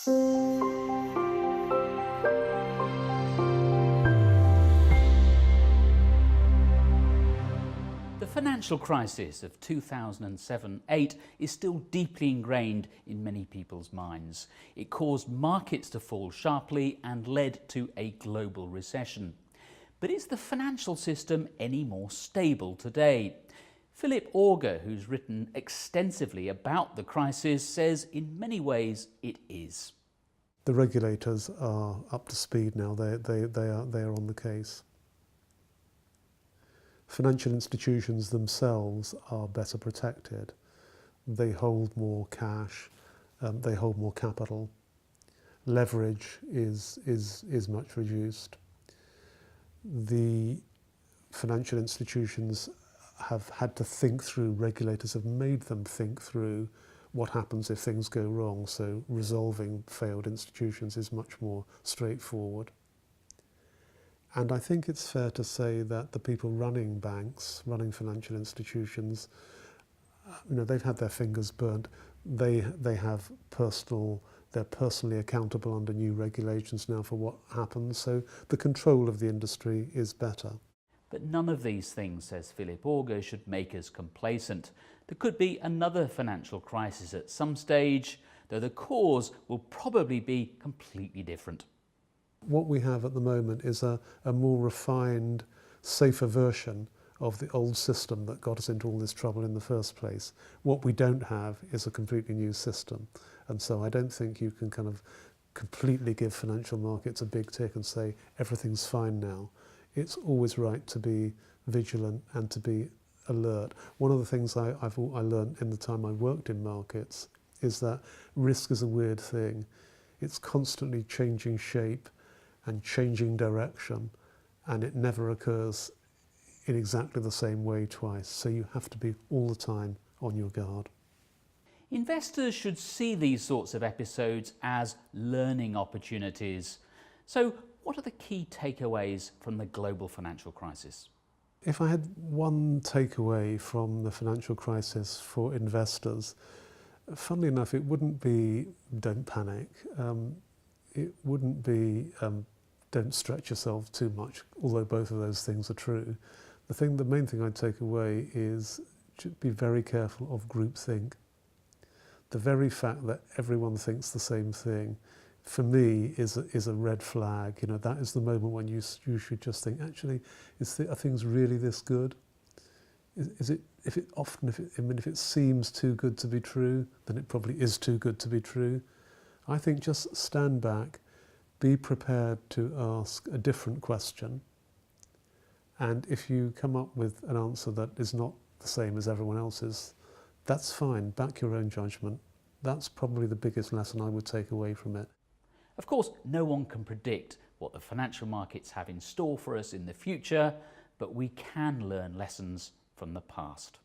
The financial crisis of 2007-8 is still deeply ingrained in many people's minds. It caused markets to fall sharply and led to a global recession. But is the financial system any more stable today? Philip Auger, who's written extensively about the crisis, says in many ways it is. The regulators are up to speed now. They are on the case. Financial institutions themselves are better protected. They hold more cash, they hold more capital. Leverage is much reduced. The financial institutions have had to think through, regulators have made them think through what happens if things go wrong, so resolving failed institutions is much more straightforward. And I think it's fair to say that the people running banks, running financial institutions, they've had their fingers burnt. They're personally accountable under new regulations now for what happens. So the control of the industry is better. But none of these things, says Philip Auger, should make us complacent. There could be another financial crisis at some stage, though the cause will probably be completely different. What we have at the moment is a more refined, safer version of the old system that got us into all this trouble in the first place. What we don't have is a completely new system. And so I don't think you can kind of completely give financial markets a big tick and say everything's fine now. It's always right to be vigilant and to be alert. One of the things I learned in the time I worked in markets is that risk is a weird thing. It's constantly changing shape and changing direction, and it never occurs in exactly the same way twice. So you have to be all the time on your guard. Investors should see these sorts of episodes as learning opportunities. So what are the key takeaways from the global financial crisis? If I had one takeaway from the financial crisis for investors, funnily enough, it wouldn't be don't panic. It wouldn't be don't stretch yourself too much, although both of those things are true. The main thing I'd take away is to be very careful of groupthink. The very fact that everyone thinks the same thing, for me, is a red flag. That is the moment when you should just think, actually, are things really this good? If it seems too good to be true, then it probably is too good to be true. I think just stand back, be prepared to ask a different question, and if you come up with an answer that is not the same as everyone else's, that's fine. Back your own judgment. That's probably the biggest lesson I would take away from it. Of course, no one can predict what the financial markets have in store for us in the future, but we can learn lessons from the past.